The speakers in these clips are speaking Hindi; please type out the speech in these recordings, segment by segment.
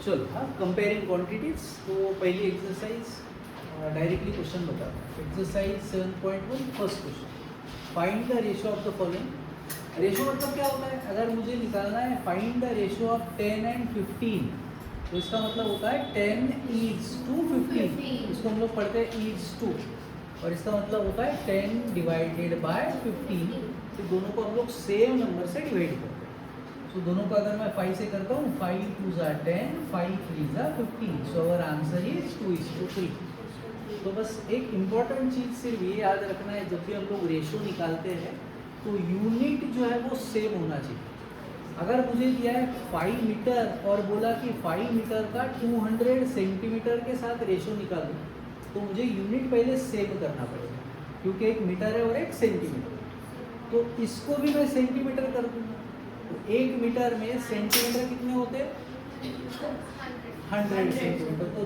चलो हाँ, कंपेयरिंग क्वांटिटीज। तो पहली एक्सरसाइज डायरेक्टली क्वेश्चन बता रहा हूँ। Exercise 7.1 first question, find the ratio of the following. Ratio मतलब क्या होता है? अगर मुझे निकालना है find the ratio of 10 and 15, तो इसका मतलब होता है 10:15। इसको हम लोग पढ़ते हैं ईज टू, और इसका मतलब होता है 10 डिवाइडेड बाय 15। तो दोनों को हम लोग सेम नंबर से डिवाइड करते हैं। तो दोनों को अगर मैं 5 से करता हूँ, 5 2 are 10, 5 3 are 15। So our answer is 2:3। तो बस एक इम्पॉर्टेंट चीज़ सिर्फ ये याद रखना है, जब भी हम लोग रेशो निकालते हैं तो यूनिट जो है वो सेम होना चाहिए। अगर मुझे दिया है 5 मीटर और बोला कि 5 मीटर का 200 सेंटीमीटर के साथ रेशो निकालो, तो मुझे यूनिट पहले सेम करना पड़ेगा, क्योंकि एक मीटर है और एक सेंटीमीटर। तो इसको भी मैं सेंटीमीटर कर दूँगा। तो 1 मीटर में सेंटीमीटर कितने होते हैं? 100 सेंटीमीटर। तो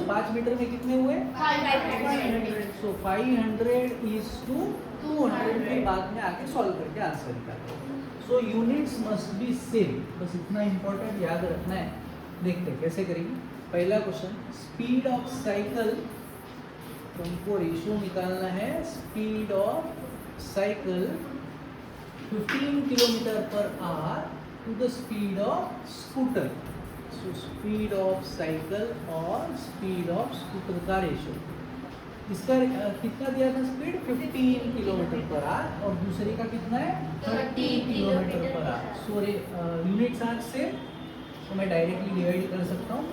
5 मीटर में कितने हुए? 500। सो 500 इज टू 200 के बाद में आके सॉल्व करके आंसर निकालें। So units must be same, बस इतना इंपॉर्टेंट याद रखना है। देखते हैं कैसे करेंगे। पहला क्वेश्चन, स्पीड ऑफ साइकिल। तो हमको रेशियो निकालना है speed of cycle 15 kilometre per hour to the speed of scooter. So speed of cycle और स्पीड ऑफ स्कूटर का रेशियो, इसका कितना दिया था स्पीड? 15 किलोमीटर पर आवर, और दूसरे का कितना है? 30 kilometre per hour. So units are same, तो मैं डायरेक्टली डिवाइड कर सकता हूँ।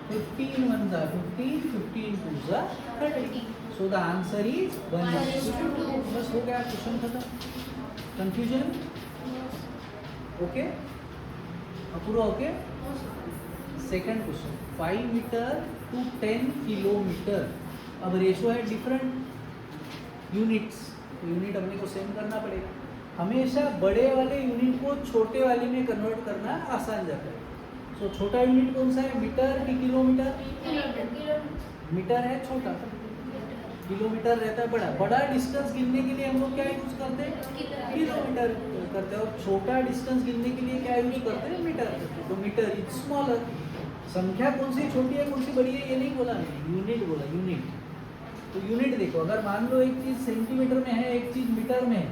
15 1 जा 15, 15 2 जा 30। So the answer is 1:2। बस हो गया, क्वेश्चन खत्म। कंफ्यूजन? ओके, पूरा okay. Second question, 5 metre to 10 kilometre. अब रेशो है डिफरेंट यूनिट्स, तो यूनिट अपने को सेम करना पड़ेगा। हमेशा बड़े वाले यूनिट को छोटे वाले में कन्वर्ट करना आसान जाता है। सो छोटा यूनिट कौन सा है? मीटर कि किलोमीटर? मीटर है छोटा, किलोमीटर रहता है बड़ा। बड़ा डिस्टेंस गिनने के लिए हम लोग क्या यूज करते हैं? किलोमीटर करते हैं। और छोटा डिस्टेंस गिनने के लिए क्या यूज करते हैं? मीटर करते हैं। तो मीटर इज स्मॉलर। संख्या कौन सी छोटी है कौन सी बड़ी है ये नहीं बोला मैंने, यूनिट बोला, यूनिट। तो यूनिट देखो, अगर मान लो एक चीज़ सेंटीमीटर में है, एक चीज़ मीटर में है,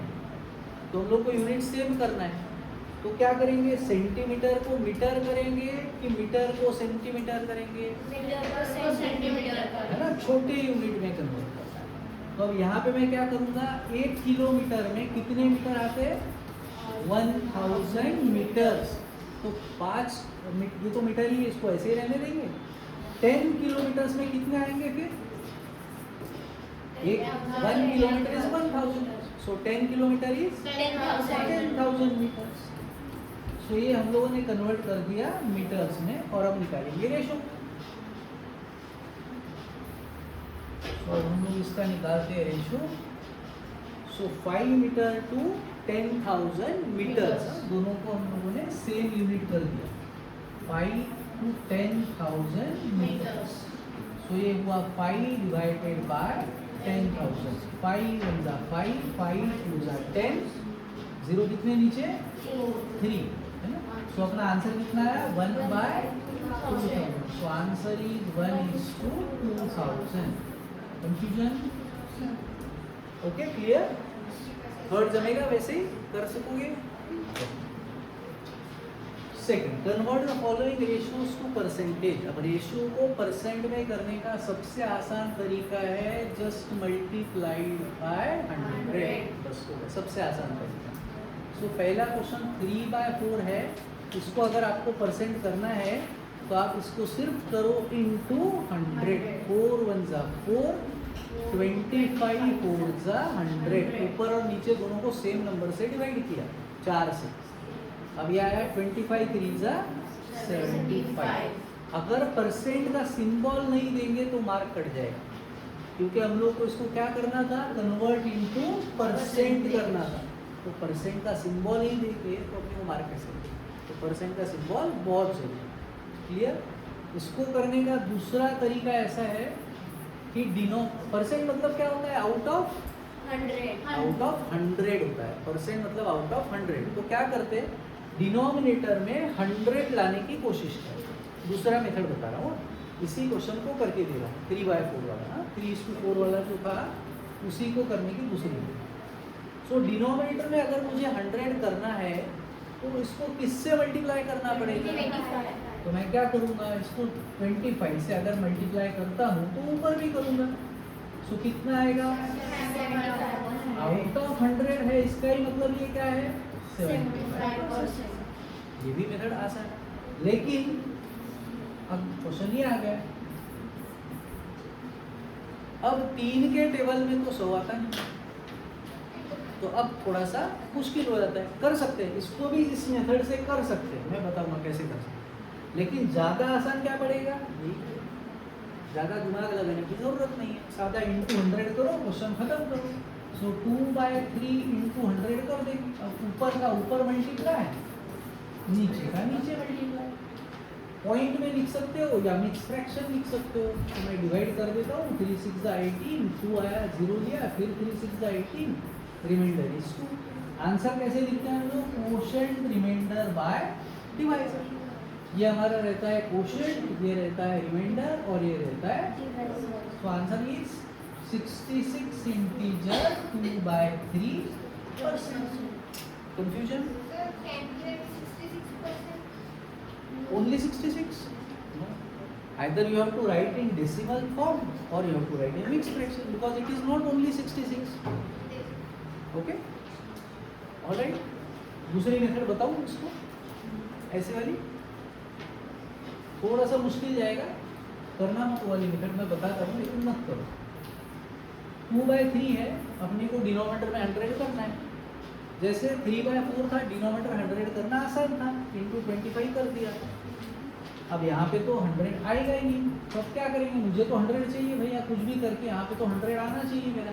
तो हम लोग को यूनिट सेम करना है। तो क्या करेंगे? सेंटीमीटर को मीटर करेंगे कि मीटर को सेंटीमीटर करेंगे? है ना, छोटे यूनिट में कन्वर्ट करना है। तो अब यहाँ पे मैं क्या करूँगा? 1 किलोमीटर में कितने मीटर आते हैं? 1000 मीटर्स। तो 5 ये तो मीटर ही, इसको ऐसे ही रहने देंगे। 10 किलोमीटर्स में कितने आएंगे फिर? 1 kilometre is 1000। So 10 kilometre is 10,000 metres. So ये हम लोगों ने कन्वर्ट कर दिया मीटर्स में, और अब निकालेंगे रेशो। और हम लोग इसका निकालते हैं ratio. So 5 metre to 10,000 metres, दोनों को हम लोगों ने सेम यूनिट कर दिया। 5 टू 10,000 मीटर्स। सो ये हुआ 5 डिवाइडेड बाय 10,000। 5 1 जा 5, 5 2 जा 10, 0 कितने नीचे? 3, है ना। सो अपना आंसर कितना है? 1/2000। So answer is 1:2000। Confusion? Okay, clear? Third जमेगा? वैसे ही कर सकोगे। Second, convert the following ratios to percentage. अब रेशियो को परसेंट में करने का सबसे आसान तरीका है जस्ट मल्टीप्लाइड बाय 100। बस हो गया, सबसे आसान तरीका। सो पहला क्वेश्चन 3/4 है, इसको अगर आपको परसेंट करना है तो आप इसको सिर्फ करो इनटू 100। 4 1 जा 4, 25 4 जा 100। ऊपर और नीचे दोनों को सेम नंबर से डिवाइड किया 4 से। अब ये आया 25 3 जा 75। अगर परसेंट का सिंबल नहीं देंगे तो मार्क कट जाएगा, क्योंकि हम लोग को इसको क्या करना था? कन्वर्ट इनटू परसेंट करना था। तो परसेंट का सिंबल ही देंगे तो अपने को मार्क कैसे देंगे? तो परसेंट का सिंबल बहुत जरूरी है। क्लियर? इसको करने का दूसरा तरीका ऐसा है कि परसेंट मतलब क्या होता है? आउट ऑफ 100 होता है। परसेंट मतलब आउट ऑफ 100। तो क्या करते हैं? डिनोमिनेटर में 100 लाने की कोशिश करें। दूसरा मेथड बता रहा हूँ, इसी क्वेश्चन को करके दे रहा हूँ 3/4 वाला, 3:4 वाला जो था उसी को करने की दूसरी। सो डिनोमिनेटर में अगर मुझे 100 करना है तो इसको किससे मल्टीप्लाई करना पड़ेगा? तो मैं क्या करूँगा, इसको 25 से अगर मल्टीप्लाई करता हूँ तो ऊपर भी करूँगा। सो कितना आएगा? आउट ऑफ 100 है, इसका ही मतलब ये क्या है? 75%। ये भी मेथड आसान है, लेकिन अब क्वेश्चन ये आ गया, अब 3 के टेबल में तो 100 आता नहीं, तो अब थोड़ा सा मुश्किल हो जाता है। कर सकते हैं इसको भी, इस मेथड से कर सकते हैं, मैं बताऊंगा कैसे कर सकते हैं, लेकिन ज़्यादा आसान क्या पड़ेगा, ज़्यादा दिमाग लगाने की ज़रूरत नहीं है, सादा इंटू 100 करो, क्वेश्चन खत्म करो। सो 2/3 इंटू 100 कर देंगे। अब ऊपर का ऊपर मल्टीप्लाई, नीचे का नीचे मल्टीप्लाई। पॉइंट में लिख सकते हो या मिक्स फ्रैक्शन लिख सकते हो, तो मैं डिवाइड कर देता हूँ। 3 6 18, 2 आया, 0 लिया, फिर 3 6 18, रिमाइंडर इज 2। आंसर कैसे लिखते हैं हम लोग? Quotient remainder by divisor. ये हमारा रहता है कोशेंट, ये रहता है रिमाइंडर और ये रहता है, तो answer is 66 integer 2/3%। Confusion? Only 66? No. Either you have to write in decimal form or you have to write in mixed fraction, because it is not only 66. Okay? All right. दूसरी मेथड बताऊं इसको, ऐसे वाली थोड़ा सा मुश्किल जाएगा, करना मत वाली मेथड मैं बताता हूँ, लेकिन मत करो। 2/3 है, अपने को डिनोमिनेटर में 100 करना है। जैसे 3/4 था, डिनोमिनेटर 100 करना आसान था, इंटू 25 कर दिया। अब यहाँ पे तो 100 आएगा ही नहीं, तो अब क्या करेंगे? मुझे तो 100 चाहिए भैया, कुछ भी करके यहाँ पे तो 100 आना चाहिए मेरा,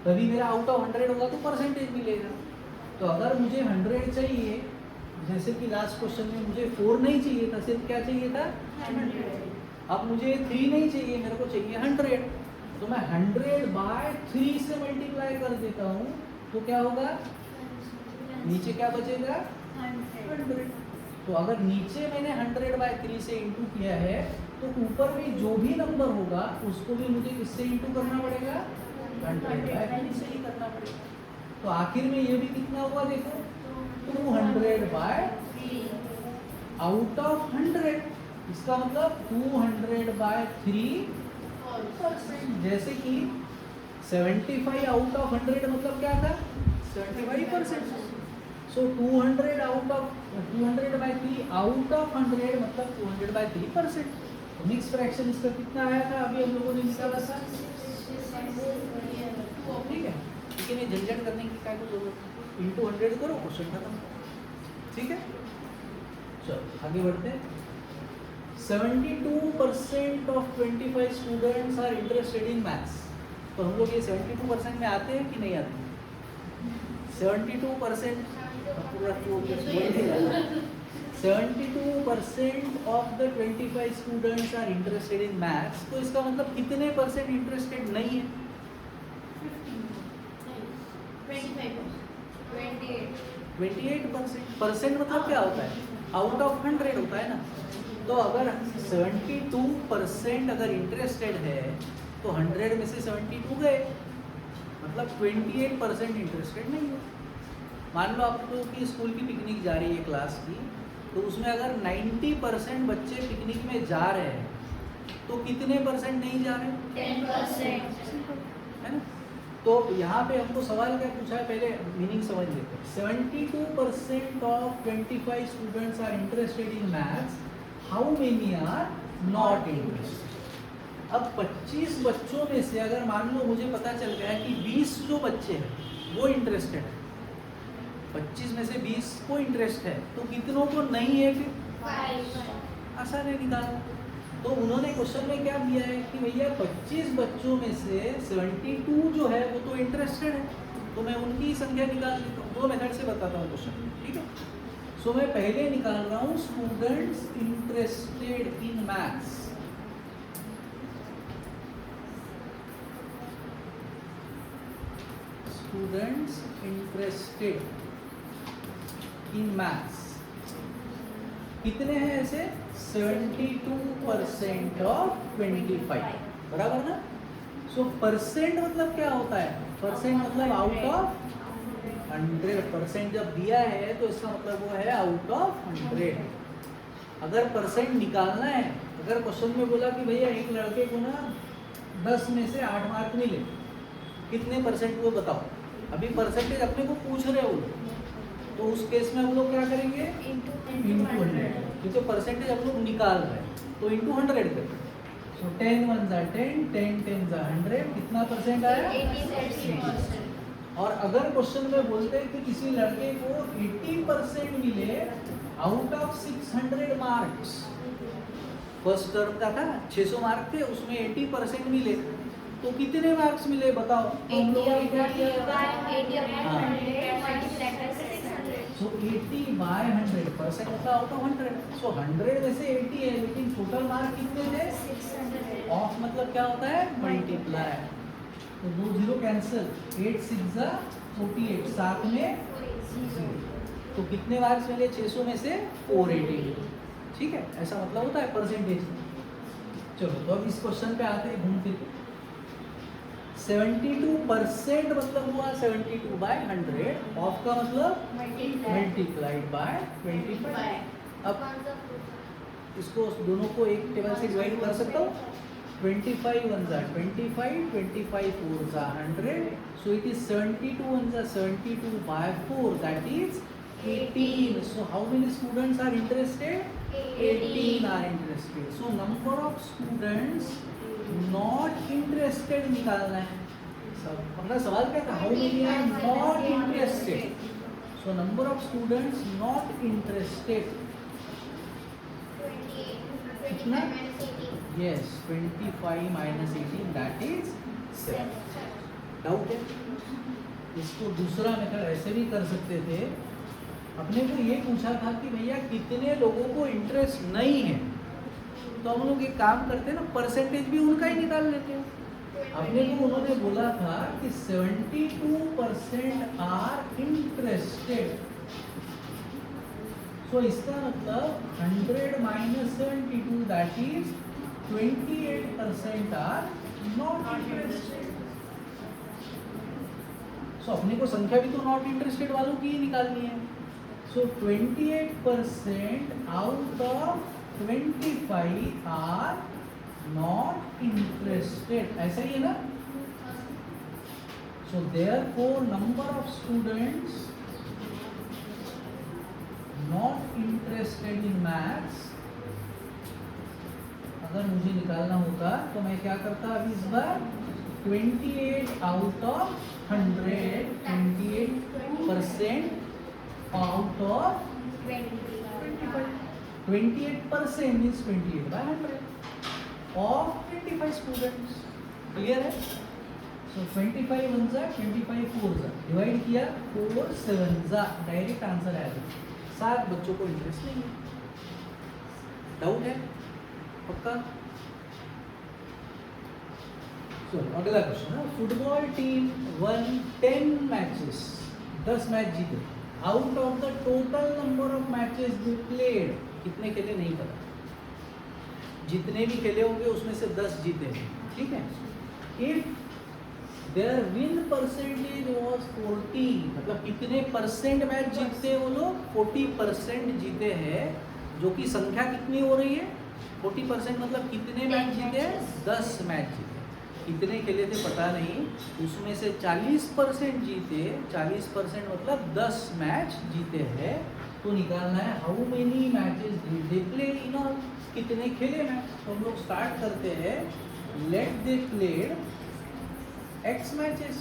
तभी मेरा आउट ऑफ 100 होगा तो परसेंटेज मिलेगा। तो अगर मुझे 100 चाहिए, जैसे कि लास्ट क्वेश्चन में मुझे 4 नहीं चाहिए था, सिर्फ क्या चाहिए था? 100। अब मुझे 3 नहीं चाहिए, मेरे को चाहिए 100, तो मैं 100/3 से मल्टीप्लाई कर देता हूँ, तो क्या होगा? नीचे क्या बचेगा? 100। तो अगर नीचे मैंने 100/3 से इंटू किया है, तो ऊपर भी जो भी नंबर होगा उसको भी मुझे किससे इंटू करना पड़ेगा? 100/3 से ही करना पड़ेगा। तो आखिर में ये भी कितना हुआ देखो, 200/3 आउट ऑफ 100। इसका मतलब 200/3%। जैसे कि 75 आउट ऑफ 100 मतलब क्या था? 75%। सो 200/3 आउट ऑफ 100 मतलब 200/3%। मिक्स फ्रैक्शन इसका कितना आया था, अभी हम लोगों ने निकाला था, ठीक है। लेकिन ये झंझट करने की क्या जरूरत, इंटू 100 करो, क्वेश्चन खत्म, ठीक है। चलो आगे बढ़ते हैं। 72% of 25 students are interested in maths. तो हम लोग ये 72% में आते हैं कि नहीं आते? 72% पूरा 72% of the 25 students are interested in maths. तो इसका मतलब कितने परसेंट इंटरेस्टेड नहीं है? 28%। परसेंट मतलब क्या होता है? आउट ऑफ 100 होता है ना। तो अगर 72% अगर इंटरेस्टेड है तो 100 में से 72 गए, मतलब 28% इंटरेस्टेड नहीं है। मान लो आपको कि स्कूल की पिकनिक जा रही है क्लास की, तो उसमें अगर 90% बच्चे पिकनिक में जा रहे हैं, तो कितने परसेंट नहीं जा रहे? 10%, है ना। तो यहाँ पे हमको सवाल क्या पूछा है, पहले मीनिंग समझ लेते हैं। 72% of 25 students are interested in maths, how many are not interested. अब 25 बच्चों में से अगर मान लो मुझे पता चल गया कि 20 जो बच्चे हैं वो इंटरेस्टेड है, 25 में से 20 को इंटरेस्ट है, तो कितनों को नहीं है? फिर आसान है निकालना। तो उन्होंने क्वेश्चन में क्या दिया है कि भैया 25 बच्चों में से 72 जो है वो तो इंटरेस्टेड है, तो मैं उनकी संख्या निकाल लेता हूँ। दो मेथड से बताता हूँ क्वेश्चन, ठीक है। सो मैं पहले निकाल रहा हूँ students interested in maths. Students interested in maths. कितने हैं ऐसे? 72% ऑफ 25, बराबर ना? सो परसेंट मतलब क्या होता है? परसेंट मतलब आउट ऑफ 100%। जब दिया है तो इसका मतलब वो है आउट ऑफ 100। अगर परसेंट निकालना है, अगर क्वेश्चन में बोला कि भैया एक लड़के को ना 10 में से 8 मार्क मिले, कितने परसेंट वो बताओ। अभी परसेंटेज अपने को पूछ रहे हो, तो उस केस में हम लोग क्या करेंगे? इंटू 100, क्योंकि परसेंटेज हम लोग निकाल रहे हैं, तो इंटू 100 करेंगे। सो 10 1 जा 10, 10 10 जा 100, कितना परसेंट आया? 80%। और अगर क्वेश्चन में बोलते हैं कि किसी लड़के को 80% मिले out of 600 marks, first term का था 600 मार्क थे, उसमें 80% मिले, तो कितने मार्क्स मिले बताओ? तो हम लोगों ने क्या किया? सो 80 बाय 100% होता आउट ऑफ 100। सो 100 में से 80 है, लेकिन टोटल मार्क कितने थे? 600। ऑफ मतलब क्या होता है? मल्टीप्लाई। तो 2 0 कैंसिल, 8 6 जा 48, साथ में 0। तो कितने मार्क्स मिले 600 में से? 480। ठीक है, ऐसा मतलब होता है परसेंटेज। चलो तो अब इस क्वेश्चन पे आते हैं घूम फिर के। 72% मतलब हुआ 72 बाय 100, ऑफ का मतलब मल्टीप्लाइड बाय 25। अब इसको दोनों को एक टेबल से डिवाइड कर सकता हूँ। 25 1 जा 25, 25 4 जा 100, so it is 72 1 जा 72 by 4, that is 18. So how many students are interested? 18 are interested. So number of students not interested निकालना है। सब अपना सवाल क्या था? How many are not interested? So number of students not interested कितना? Yes, 25 minus 18, that is 7. Doubt है? इसको दूसरा मेथड ऐसे भी कर सकते थे। अपने को ये पूछा था कि भैया कितने लोगों को इंटरेस्ट नहीं है, तो हम लोग एक काम करते हैं ना, परसेंटेज भी उनका ही निकाल लेते हैं। अपने को उन्होंने बोला था कि 72% आर इंटरेस्टेड, सो इसका मतलब 100 minus 72, that is 28% are not interested. So अपने को संख्या भी तो नॉट इंटरेस्टेड वालों की ही निकालनी है। So 28% out of 25 are not interested, ऐसा ही है ना? So therefore number of students not interested in maths, अगर मुझे निकालना होता तो मैं क्या करता अभी इस बार? 28 out of 100, 28% out of 25. 28% means 28 by 100 of 25 students. Clear है? So 25 1 जा 25 4 जा, डिवाइड किया 4 7 जा, डायरेक्ट आंसर आया। 7 बच्चों को इंटरेस्ट नहीं है। डाउट है? पक्का? So अगला क्वेश्चन है, football team won 10 matches, 10 match जीते। Out of the total number of matches they played, कितने खेले नहीं पता, जितने भी खेले होंगे उसमें से 10 जीते हैं। ठीक है? If their win percentage was 40, मतलब कितने परसेंट मैच जीतते वो लोग? 40% जीते हैं, जो कि संख्या कितनी हो रही है? 40% मतलब कितने मैच जीते हैं? 10 मैच जीते। कितने खेले थे पता नहीं, उसमें से 40% जीते, 40% मतलब 10 मैच जीते हैं। तो निकालना है how many matches did they play in all, कितने खेले मैच। तो हम लोग स्टार्ट करते हैं, let they played x matches.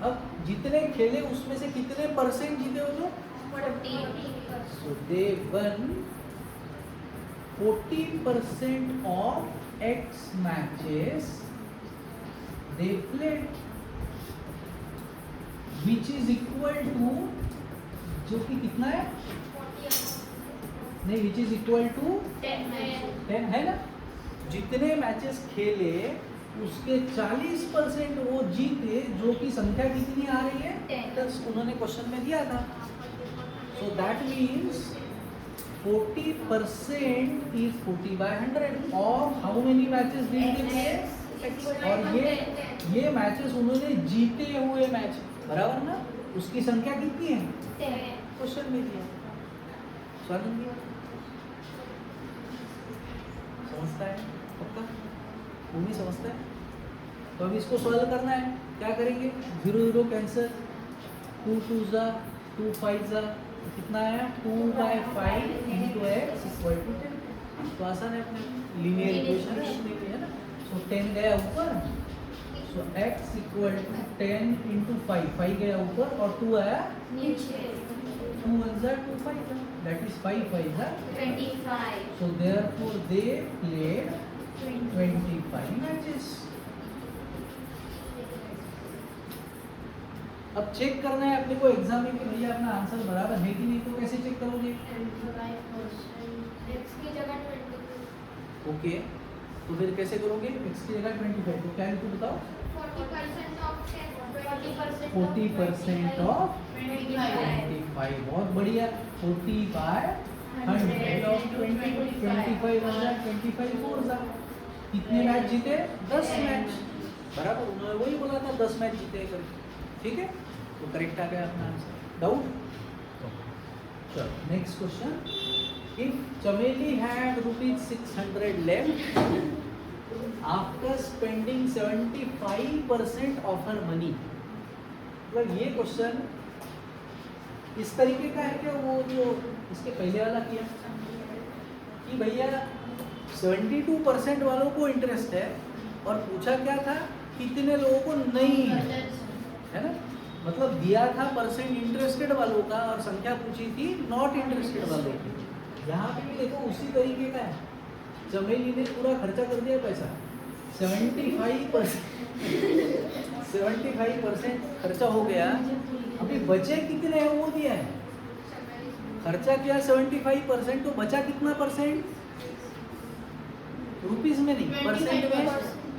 अब जितने खेले उसमें से कितने परसेंट जीते वो लोग? 40%. So they won 40% of X matches they played, which is equal to, जो कि कितना है? नहीं, which is equal to 10 है ना? जितने मैचेस खेले उसके 40% वो जीते, जो कि संख्या कितनी आ रही है? 10। उन्होंने क्वेश्चन में दिया था। So that means 40% is 40 by 100 और how many matches did they play? और ये मैचेस उन्होंने जीते हुए मैच, बराबर ना? उसकी संख्या कितनी है? 10। क्वेश्चन में दिया, सॉल्व किया, समझता है पक्का? वो नहीं समझता है तो अब इसको सॉल्व करना है। क्या करेंगे? 0 0 कैंसर, 2 2 जा 2 5 जा, कितना आया? 2/5 into x इक्वल टू 10। तो आसान है, अपने लीनियर इक्वेशन है ना। सो 10 गया ऊपर, सो x इक्वल टू 10 into 5, 5 गया ऊपर और 2 आया नीचे। 2 1 जा 2 5 जा, दैट इज 5 5 जा 25। So therefore they played 25 matches. अब चेक करना है अपने को एग्जाम में कि भैया अपना आंसर बराबर है कि नहीं। तो कैसे चेक करोगे? x की जगह 25। ओके, तो फिर कैसे करोगे? x की जगह 25, तो क्या लिखो बताओ? 40% ऑफ 10, 40% ऑफ 25। बहुत बढ़िया। 40/100 ऑफ 20, 25 25 4 जा। कितने मैच जीते? 10 मैच, बराबर। उन्होंने वही बोला था 10 मैच जीते करके, ठीक है? तो करेक्ट आ गया अपना आंसर। डाउट? चलो नेक्स्ट क्वेश्चन। इफ चमेली had ₹600 left after spending 75% of her money. मतलब ये क्वेश्चन इस तरीके का है कि वो जो इसके पहले वाला किया कि भैया 72% वालों को इंटरेस्ट है और पूछा क्या था? कितने लोगों को नहीं है ना? मतलब दिया था परसेंट इंटरेस्टेड वालों का और संख्या पूछी थी नॉट इंटरेस्टेड वालों की। यहाँ पे भी देखो उसी तरीके का है। चमेली ने पूरा खर्चा कर दिया पैसा, 75% खर्चा हो गया। अभी बचे कितने हैं वो दिया है। खर्चा किया 75%, तो बचा कितना परसेंट? रुपीस में नहीं, परसेंट में।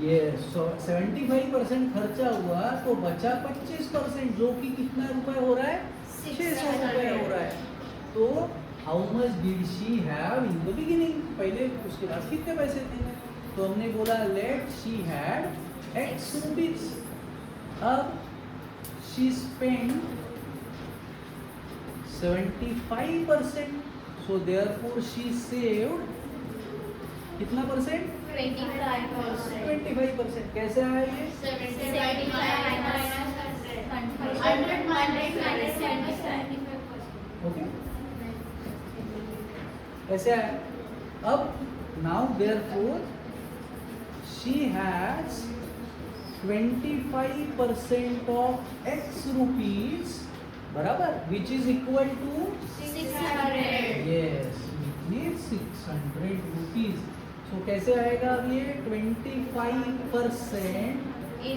ये 75% खर्चा हुआ तो बचा 25%, जो कि कितना रुपए हो रहा है? 600 रुपए हो रहा है। तो how much did she have in the beginning? पहले उसके पास कितने पैसे थे? तो हमने बोला let she had x rupees. अब she spend 75%, so therefore she saved कितना परसेंट? 25%। कैसे आया ये? 100 ओके, ऐसे आया। अब now therefore she has 25% of x rupees, बराबर, which is equal to 600। Yes, which is 600 rupees. So कैसे आएगा अब ये? 25%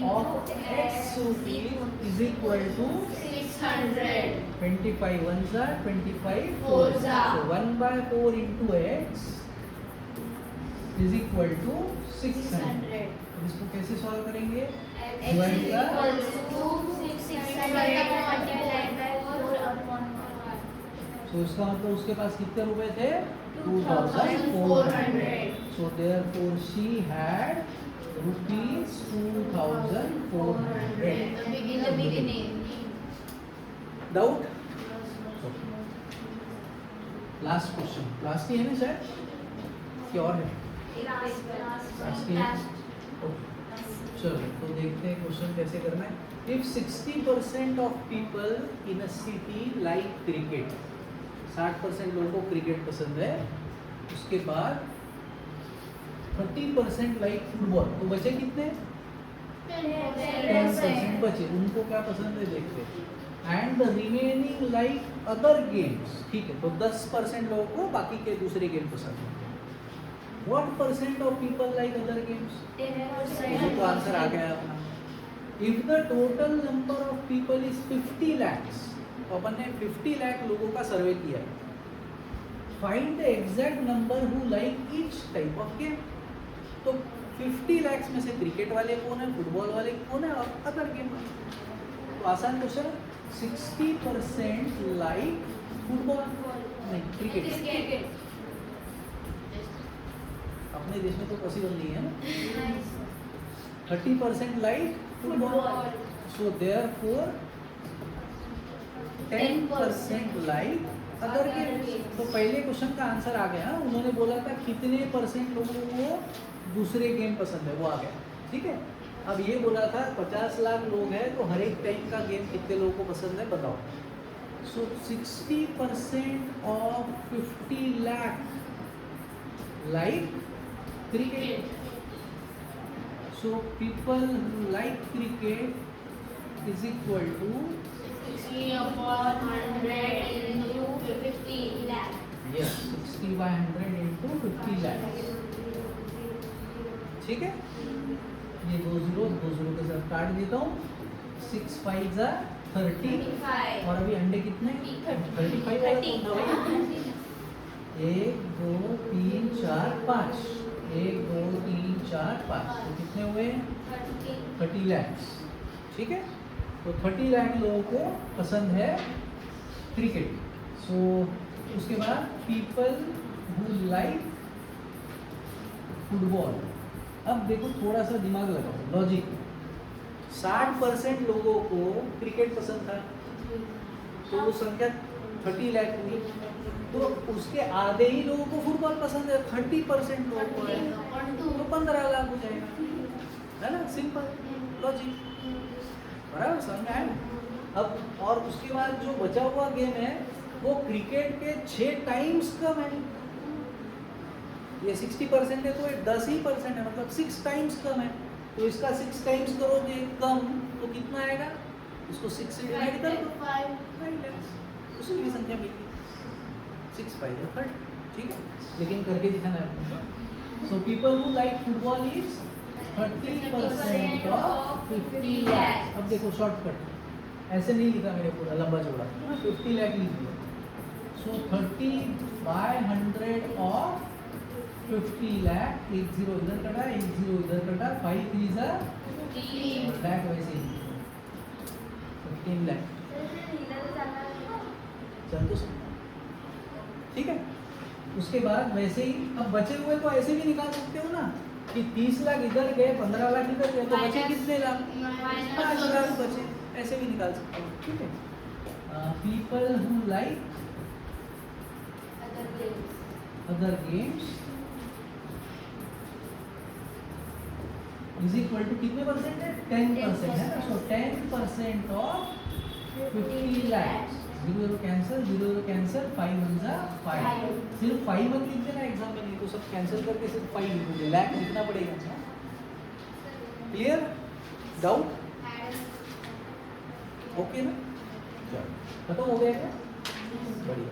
of x rupees is equal to 600। 25 1 जा 25 4 4 जा। so 1/4 into x is equal to 600। अब इसको कैसे सॉल्व करेंगे? तो इसका मतलब उसके पास कितने रुपए थे? 2400। So therefore she had ₹2400। Doubt? Last question, last ही है ना शायद, क्या और है? लास्ट ही है। चलो तो देखते हैं क्वेश्चन कैसे करना है। If 60% of people in a city like cricket, 60% लोगों को क्रिकेट पसंद है, उसके बाद 30% लाइक फुटबॉल, तो बचे कितने? 10% बचे। उनको क्या पसंद है देखते हैं। And the remaining like other games, ठीक है, तो 10% लोगों को बाकी के दूसरे गेम पसंद है। What percent of people like other games? 10%। तो आंसर आ गया अपना। If the total number of people is 50 lakhs, तो अपन ने 50 लाख लोगों का सर्वे किया। Find the exact number who like each type of game। तो 50 लाख में से क्रिकेट वाले कौन है, फुटबॉल वाले कौन है और अदर गेम वाले। तो आसान क्वेश्चन, 60% लाइक फुटबॉल नहीं, क्रिकेट। Cricket. अपने देश में तो पॉसिबल नहीं है ना। 30% like football, Football. So therefore 10% like other games. तो पहले क्वेश्चन का आंसर आ गया। उन्होंने बोला था कितने परसेंट लोगों को दूसरे गेम पसंद है, वो आ गया। ठीक है, अब ये बोला था 50 लाख लोग हैं तो हर एक टाइप का गेम कितने लोगों को पसंद है बताओ। So 60% of 50 lakh like cricket. So people like cricket is equal to 60 upon 100 into 50 lakh. Yes 60/100 into 50 lakh. ठीक है, ये 2 जीरो के साथ काट देता हूँ। 6 5 जा 30 35. और अभी अंडे कितने? 35 वाला कौन था भाई? 1 2 3 4 5 1 2 3 4 5 तो कितने हुए? 30 लाख। ठीक है, तो 30 लाख लोगों को पसंद है क्रिकेट। सो उसके बाद पीपल हु लाइक फुटबॉल। अब देखो थोड़ा सा दिमाग लगाओ, लॉजिक। 60% लोगों को क्रिकेट पसंद था तो वो संख्या 30 लाख हुई, तो उसके आधे ही लोगों को फुटबॉल पसंद है, 30% लोगों को है तो 15 लाख हो जाएगा, है ना। सिंपल लॉजिक, बराबर समझ में आया। अब और उसके बाद जो बचा हुआ गेम है वो क्रिकेट के 6 टाइम्स कम है। ये 60% है तो ये 10 ही % है, मतलब 6 टाइम्स कम है। तो इसका 6 टाइम्स करोगे कम तो कितना आएगा? इसको 6 से डिवाइड कर दो, 5 उसी की संख्या मिलेगी। 6 5 30। ठीक है, लेकिन करके दिखाना है। So people who like football is 30% of 50 lakh. अब देखो शॉर्टकट, ऐसे नहीं लिखा मैंने पूरा लंबा चौड़ा, 50 लाख लिख दिया। सो 30/100 ऑफ 50 लाख। 1 0 इधर कटा, 1 0 इधर कटा, 5 3 जा लाख, वैसे ही 15 लाख। चल तो ठीक है। उसके बाद वैसे ही अब बचे हुए को ऐसे भी निकाल सकते हो ना कि 30 लाख इधर गए, 15 लाख इधर गए, तो बचे कितने लाख? 5 लाख बचे। ऐसे भी निकाल सकते हो। ठीक है, people who like other games is equal to कितने परसेंट है? 10% है ना। So 10% of 50 lakh. 0 cancel, 0 cancel, 5 1 जा 5। सिर्फ 5 मत लिख देना एग्जाम में, नहीं तो सब कैंसिल करके सिर्फ 5 लिखोगे, लाख लिखना पड़ेगा। क्लियर? डाउट? ओके ना? चलो खत्म हो गया क्या? बढ़िया।